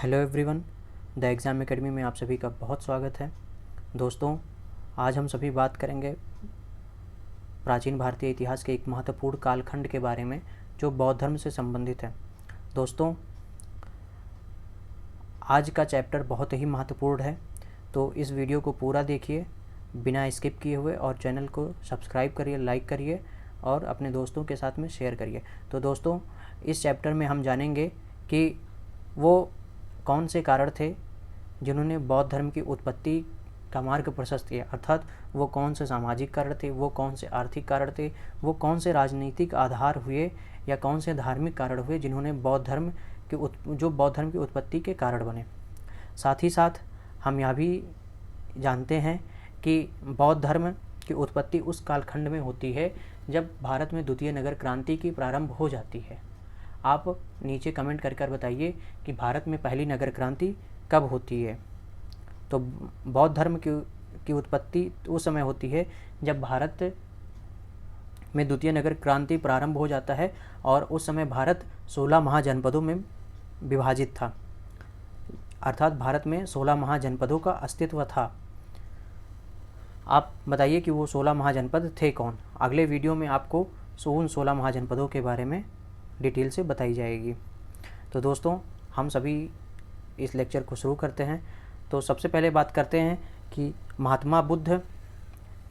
Hello everyone, the exam academy में आप सभी का बहुत स्वागत है। दोस्तों, आज हम सभी बात करेंगे प्राचीन भारतीय इतिहास के एक महत्वपूर्ण कालखंड के बारे में जो बौद्ध धर्म से संबंधित है। दोस्तों, आज का चैप्टर बहुत ही महत्वपूर्ण है, तो इस वीडियो को पूरा देखिए बिना स्किप किए हुए और चैनल को सब्सक्राइब करिए, लाइक करिए और अपने दोस्तों के साथ में शेयर करिए। तो दोस्तों, इस चैप्टर में हम जानेंगे कि वो कौन से कारण थे जिन्होंने बौद्ध धर्म की उत्पत्ति का मार्ग प्रशस्त किया, अर्थात वो कौन से सामाजिक कारण थे, वो कौन से आर्थिक कारण थे, वो कौन से राजनीतिक आधार हुए या कौन से धार्मिक कारण हुए जिन्होंने बौद्ध धर्म की उत्पत्ति के कारण बने। साथ ही साथ हम यह भी जानते हैं कि बौद्ध धर्म की उत्पत्ति उस कालखंड में होती है जब भारत में द्वितीय नगर क्रांति की प्रारंभ हो जाती है। आप नीचे कमेंट कर बताइए कि भारत में पहली नगर क्रांति कब होती है। तो बौद्ध धर्म की उत्पत्ति उस समय होती है जब भारत में द्वितीय नगर क्रांति प्रारंभ हो जाता है और उस समय भारत 16 महाजनपदों में विभाजित था, अर्थात भारत में 16 महाजनपदों का अस्तित्व था। आप बताइए कि वो 16 महाजनपद थे कौन। अगले वीडियो में आपको उन 16 महाजनपदों के बारे में डिटेल से बताई जाएगी। तो दोस्तों, हम सभी इस लेक्चर को शुरू करते हैं। तो सबसे पहले बात करते हैं कि महात्मा बुद्ध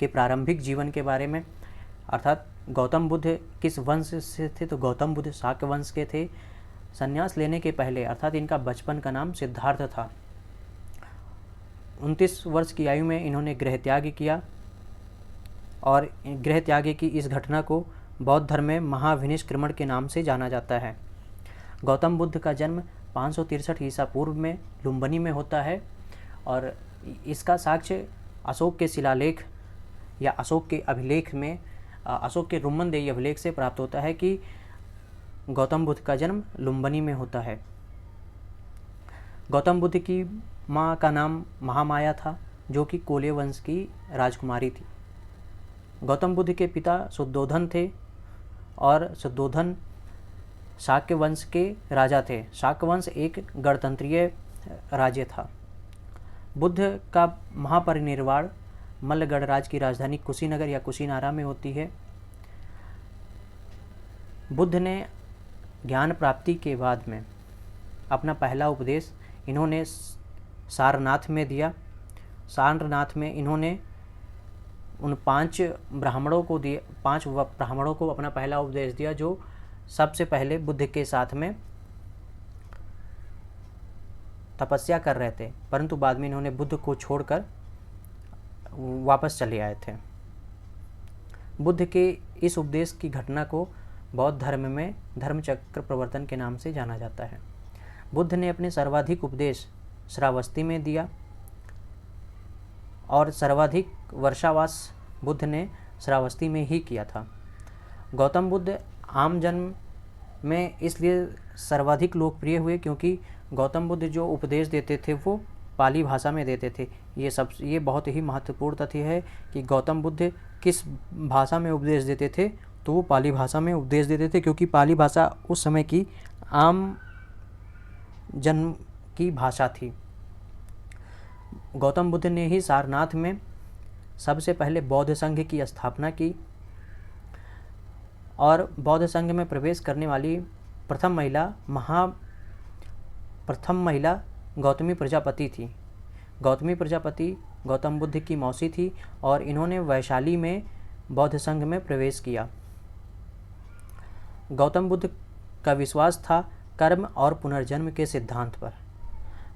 के प्रारंभिक जीवन के बारे में, अर्थात गौतम बुद्ध किस वंश से थे। तो गौतम बुद्ध शाक्य वंश के थे। संन्यास लेने के पहले, अर्थात इनका बचपन का नाम सिद्धार्थ था। 29 वर्ष की आयु में इन्होंने गृह त्याग किया और गृह त्याग की इस घटना को बौद्ध धर्म में महाविनिष्क्रमण के नाम से जाना जाता है। गौतम बुद्ध का जन्म 563 ईसा पूर्व में लुम्बिनी में होता है और इसका साक्ष्य अशोक के शिलालेख या अशोक के अभिलेख में, अशोक के रुम्मनदेही अभिलेख से प्राप्त होता है कि गौतम बुद्ध का जन्म लुम्बिनी में होता है। गौतम बुद्ध की माँ का नाम महामाया था, जो कि कोल्य वंश की राजकुमारी थी। गौतम बुद्ध के पिता शुद्धोधन थे और शुद्धोधन शाक्य वंश के राजा थे। शाक्य वंश एक गणतंत्रीय राज्य था। बुद्ध का महापरिनिर्वाण मल्ल गणराज्य की राजधानी कुशीनगर या कुशीनारा में होती है। बुद्ध ने ज्ञान प्राप्ति के बाद में अपना पहला उपदेश इन्होंने सारनाथ में दिया। सारनाथ में इन्होंने उन 5 ब्राह्मणों को अपना पहला उपदेश दिया, जो सबसे पहले बुद्ध के साथ में तपस्या कर रहे थे, परंतु बाद में इन्होंने बुद्ध को छोड़कर वापस चले आए थे। बुद्ध के इस उपदेश की घटना को बौद्ध धर्म में धर्मचक्र प्रवर्तन के नाम से जाना जाता है। बुद्ध ने अपने सर्वाधिक उपदेश श्रावस्ती में दिया और सर्वाधिक वर्षावास बुद्ध ने श्रावस्ती में ही किया था। गौतम बुद्ध आम जन में इसलिए सर्वाधिक लोकप्रिय हुए क्योंकि गौतम बुद्ध जो उपदेश देते थे वो पाली भाषा में देते थे। ये बहुत ही महत्वपूर्ण तथ्य है कि गौतम बुद्ध किस भाषा में उपदेश देते थे, तो वो पाली भाषा में उपदेश देते थे, क्योंकि पाली भाषा उस समय की आम जन की भाषा थी। गौतम बुद्ध ने ही सारनाथ में सबसे पहले बौद्ध संघ की स्थापना की और बौद्ध संघ में प्रवेश करने वाली प्रथम महिला गौतमी प्रजापति थी। गौतमी प्रजापति गौतम बुद्ध की मौसी थी और इन्होंने वैशाली में बौद्ध संघ में प्रवेश किया। गौतम बुद्ध का विश्वास था कर्म और पुनर्जन्म के सिद्धांत पर।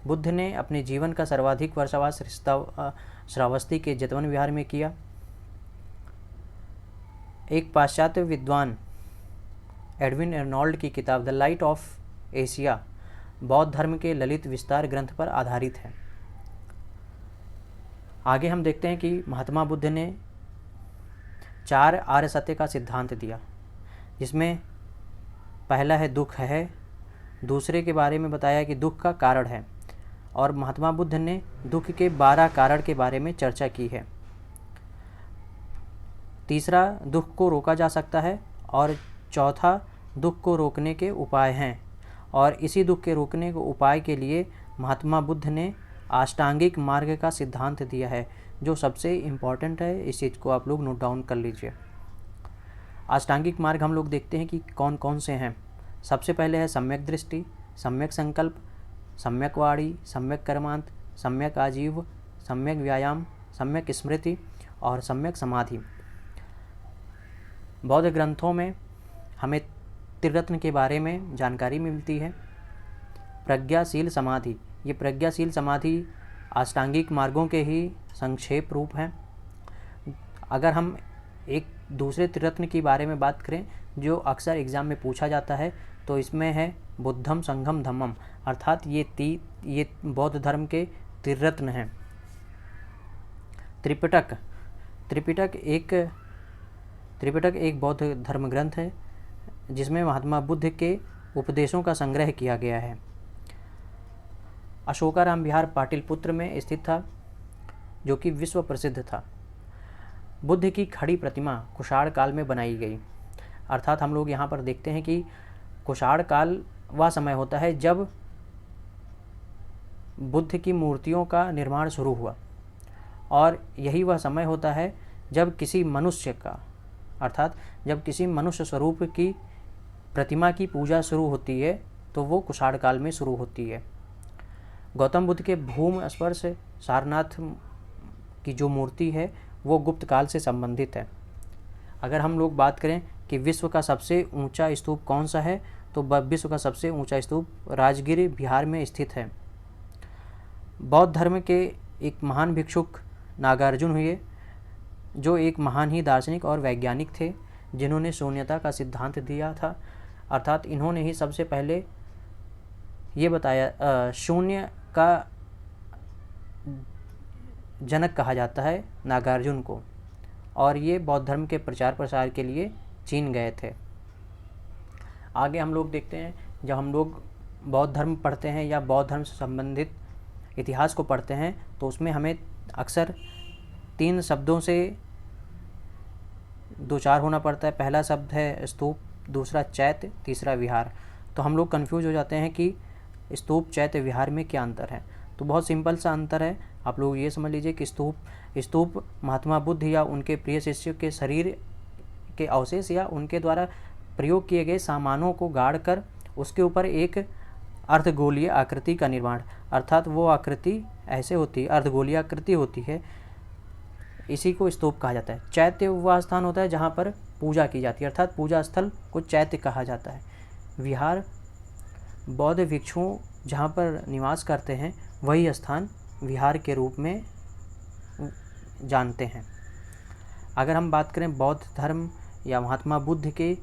बुद्ध ने अपने जीवन का सर्वाधिक वर्षावास श्रावस्ती के जेतवन विहार में किया। एक पाश्चात्य विद्वान एडविन अर्नोल्ड की किताब द लाइट ऑफ एशिया बौद्ध धर्म के ललित विस्तार ग्रंथ पर आधारित है। आगे हम देखते हैं कि महात्मा बुद्ध ने 4 आर्य सत्य का सिद्धांत दिया, जिसमें पहला है दुख है, दूसरे के बारे में बताया कि दुख का कारण है, और महात्मा बुद्ध ने दुख के 12 कारण के बारे में चर्चा की है। तीसरा, दुख को रोका जा सकता है, और चौथा, दुख को रोकने के उपाय हैं, और इसी दुख के रोकने के उपाय के लिए महात्मा बुद्ध ने अष्टांगिक मार्ग का सिद्धांत दिया है, जो सबसे इम्पॉर्टेंट है। इस चीज़ को आप लोग नोट डाउन कर लीजिए। अष्टांगिक मार्ग हम लोग देखते हैं कि कौन कौन से हैं। सबसे पहले है सम्यक दृष्टि, सम्यक संकल्प, सम्यक वाणी, सम्यक कर्मांत, सम्यक आजीव, सम्यक व्यायाम, सम्यक स्मृति और सम्यक समाधि। बौद्ध ग्रंथों में हमें त्रिरत्न के बारे में जानकारी मिलती है। प्रज्ञाशील समाधि, ये प्रज्ञाशील समाधि अष्टांगिक मार्गों के ही संक्षेप रूप हैं। अगर हम एक दूसरे त्रिरत्न के बारे में बात करें जो अक्सर एग्ज़ाम में पूछा जाता है, तो इसमें है बुद्धम संघम धम्मम, अर्थात ये बौद्ध धर्म के त्रिरत्न हैं। त्रिपिटक एक बौद्ध धर्म ग्रंथ है जिसमें महात्मा बुद्ध के उपदेशों का संग्रह किया गया है। अशोकाराम विहार पाटलिपुत्र में स्थित था, जो कि विश्व प्रसिद्ध था। बुद्ध की खड़ी प्रतिमा कुषाण काल में बनाई गई, अर्थात हम लोग यहाँ पर देखते हैं कि कुषाण काल वह समय होता है जब बुद्ध की मूर्तियों का निर्माण शुरू हुआ, और यही वह समय होता है जब किसी मनुष्य का, अर्थात जब किसी मनुष्य स्वरूप की प्रतिमा की पूजा शुरू होती है, तो वो कुषाण काल में शुरू होती है। गौतम बुद्ध के भूम स्पर्श सारनाथ की जो मूर्ति है वो गुप्त काल से संबंधित है। अगर हम लोग बात करें कि विश्व का सबसे ऊंचा स्तूप कौन सा है, तो विश्व का सबसे ऊंचा स्तूप राजगिर बिहार में स्थित है। बौद्ध धर्म के एक महान भिक्षुक नागार्जुन हुए, जो एक महान ही दार्शनिक और वैज्ञानिक थे, जिन्होंने शून्यता का सिद्धांत दिया था। अर्थात इन्होंने ही सबसे पहले ये बताया, शून्य का जनक कहा जाता है नागार्जुन को, और ये बौद्ध धर्म के प्रचार प्रसार के लिए चीन गए थे। आगे हम लोग देखते हैं, जब हम लोग बौद्ध धर्म पढ़ते हैं या बौद्ध धर्म से संबंधित इतिहास को पढ़ते हैं, तो उसमें हमें अक्सर 3 शब्दों से दो चार होना पड़ता है। पहला शब्द है स्तूप, दूसरा चैत्य, तीसरा विहार। तो हम लोग कंफ्यूज हो जाते हैं कि स्तूप, चैत्य, विहार में क्या अंतर है। तो बहुत सिंपल सा अंतर है। आप लोग ये समझ लीजिए कि स्तूप महात्मा बुद्ध या उनके प्रिय शिष्यों के शरीर के अवशेष या उनके द्वारा प्रयोग किए गए सामानों को गाड़ कर उसके ऊपर एक अर्धगोलीय आकृति का निर्माण, अर्थात वो आकृति ऐसे होती है, अर्धगोलीय आकृति होती है, इसी को स्तूप कहा जाता है। चैत्य वह स्थान होता है जहाँ पर पूजा की जाती है, अर्थात पूजा स्थल को चैत्य कहा जाता है। विहार बौद्ध भिक्षुओं जहाँ पर निवास करते हैं वही स्थान विहार के रूप में जानते हैं। अगर हम बात करें बौद्ध धर्म या महात्मा बुद्ध के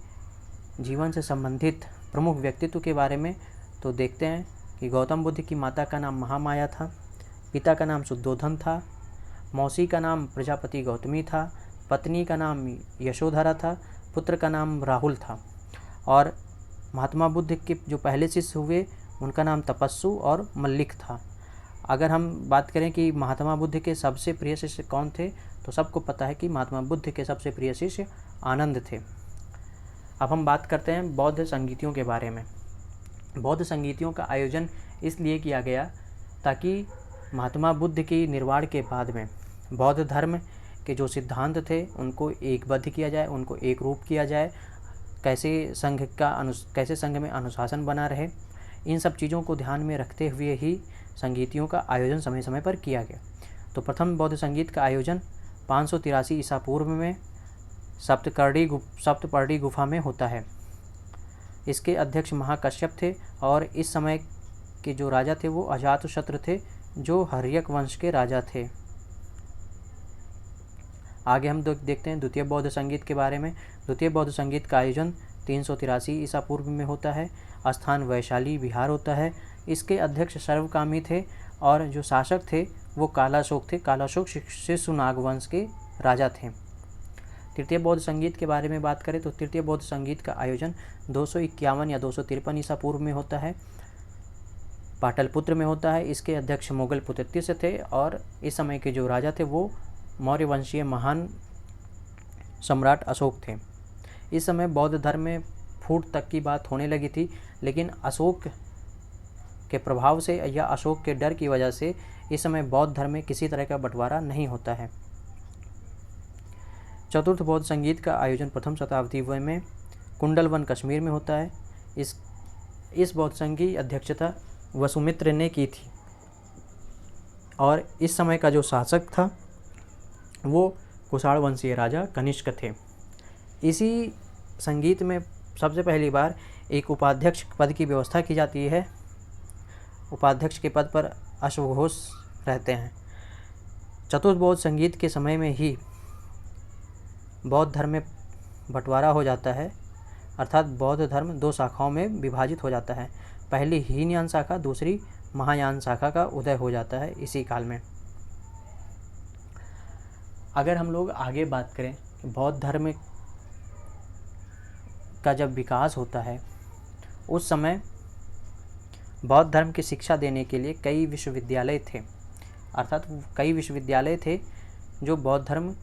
जीवन से संबंधित प्रमुख व्यक्तित्व के बारे में, तो देखते हैं कि गौतम बुद्ध की माता का नाम महामाया था, पिता का नाम शुद्धोधन था, मौसी का नाम प्रजापति गौतमी था, पत्नी का नाम यशोधरा था, पुत्र का नाम राहुल था, और महात्मा बुद्ध के जो पहले शिष्य हुए उनका नाम तपस्सु और मल्लिक था। अगर हम बात करें कि महात्मा बुद्ध के सबसे प्रिय शिष्य कौन थे, तो सबको पता है कि महात्मा बुद्ध के सबसे प्रिय शिष्य आनंद थे। अब हम बात करते हैं बौद्ध संगीतियों के बारे में। बौद्ध संगीतियों का आयोजन इसलिए किया गया ताकि महात्मा बुद्ध की निर्वाण के बाद में बौद्ध धर्म के जो सिद्धांत थे उनको एकबद्ध किया जाए, उनको एक रूप किया जाए, कैसे संघ में अनुशासन बना रहे, इन सब चीज़ों को ध्यान में रखते हुए ही संगीतियों का आयोजन समय समय पर किया गया। तो प्रथम बौद्ध संगीत का आयोजन 583 ईसा पूर्व में सप्तपर्णी गुफा में होता है। इसके अध्यक्ष महाकश्यप थे, और इस समय के जो राजा थे वो अजातशत्रु थे, जो हर्यक वंश के राजा थे। आगे हम देखते हैं द्वितीय बौद्ध संगीत के बारे में। द्वितीय बौद्ध संगीत का आयोजन 383 ईसा पूर्व में होता है। स्थान वैशाली विहार होता है। इसके अध्यक्ष सर्वकामी थे, और जो शासक थे वो कालाशोक थे। कालाशोक शिशुनाग वंश के राजा थे। तृतीय बौद्ध संगीत के बारे में बात करें तो तृतीय बौद्ध संगीत का आयोजन 251 या 253 ईसा पूर्व में होता है, पाटलिपुत्र में होता है। इसके अध्यक्ष मुगल पुत्रत्य थे, और इस समय के जो राजा थे वो मौर्य वंशीय महान सम्राट अशोक थे। इस समय बौद्ध धर्म में फूट तक की बात होने लगी थी, लेकिन अशोक के प्रभाव से या अशोक के डर की वजह से इस समय बौद्ध धर्म में किसी तरह का बंटवारा नहीं होता है। चतुर्थ बौद्ध संगीत का आयोजन प्रथम शताब्दी में कुंडलवन कश्मीर में होता है। इस बौद्ध संघ की अध्यक्षता वसुमित्र ने की थी और इस समय का जो शासक था वो कुषाण वंशीय राजा कनिष्क थे। इसी संगीत में सबसे पहली बार एक उपाध्यक्ष पद की व्यवस्था की जाती है। उपाध्यक्ष के पद पर अश्वघोष रहते हैं। चतुर्थ बौद्ध संगीत के समय में ही बौद्ध धर्म में बंटवारा हो जाता है, अर्थात बौद्ध धर्म दो शाखाओं में विभाजित हो जाता है। पहली हीनयान शाखा, दूसरी महायान शाखा का उदय हो जाता है इसी काल में। अगर हम लोग आगे बात करें कि बौद्ध धर्म का जब विकास होता है उस समय बौद्ध धर्म की शिक्षा देने के लिए कई विश्वविद्यालय थे, अर्थात कई विश्वविद्यालय थे जो बौद्ध धर्म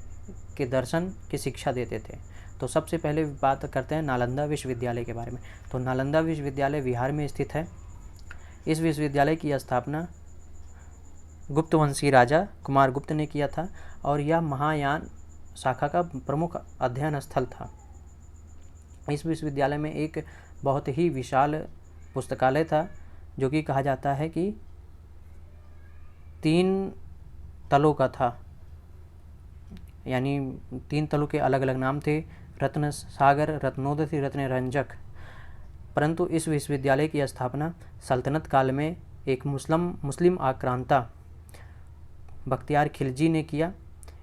के दर्शन की शिक्षा देते थे। तो सबसे पहले बात करते हैं नालंदा विश्वविद्यालय के बारे में। तो नालंदा विश्वविद्यालय बिहार में स्थित है। इस विश्वविद्यालय की स्थापना गुप्त वंशीय राजा कुमार गुप्त ने किया था और यह महायान शाखा का प्रमुख अध्ययन स्थल था। इस विश्वविद्यालय में एक बहुत ही विशाल पुस्तकालय था जो कि कहा जाता है कि 3 तलों का था, यानी 3 तलों के अलग अलग नाम थे, रत्न सागर, रत्नोदय, रत्न रंजक। परंतु इस विश्वविद्यालय की स्थापना सल्तनत काल में एक मुस्लिम आक्रांता बख्तियार खिलजी ने किया।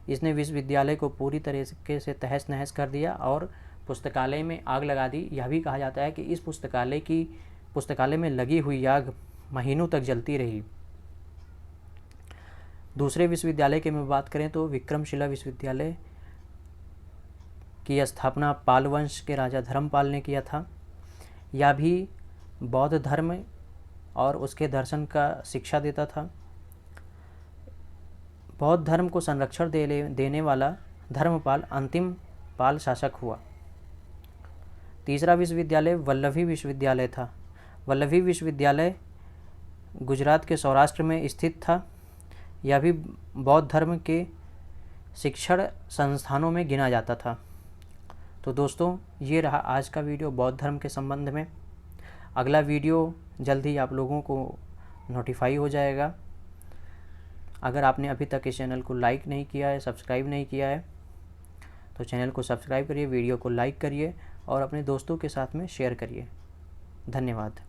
इसने विश्वविद्यालय को पूरी तरीके से तहस नहस कर दिया और पुस्तकालय में आग लगा दी। यह भी कहा जाता है कि इस पुस्तकालय में लगी हुई आग महीनों तक जलती रही। दूसरे विश्वविद्यालय की मैं बात करें तो विक्रमशिला विश्वविद्यालय की स्थापना पाल वंश के राजा धर्मपाल ने किया था। यह भी बौद्ध धर्म और उसके दर्शन का शिक्षा देता था। बौद्ध धर्म को संरक्षण देने वाला धर्मपाल अंतिम पाल शासक हुआ। तीसरा विश्वविद्यालय वल्लभी विश्वविद्यालय था। वल्लभी विश्वविद्यालय गुजरात के सौराष्ट्र में स्थित था। यह भी बौद्ध धर्म के शिक्षण संस्थानों में गिना जाता था। तो दोस्तों, ये रहा आज का वीडियो बौद्ध धर्म के संबंध में। अगला वीडियो जल्द ही आप लोगों को नोटिफाई हो जाएगा। अगर आपने अभी तक इस चैनल को लाइक नहीं किया है, सब्सक्राइब नहीं किया है, तो चैनल को सब्सक्राइब करिए, वीडियो को लाइक करिए और अपने दोस्तों के साथ में शेयर करिए। धन्यवाद।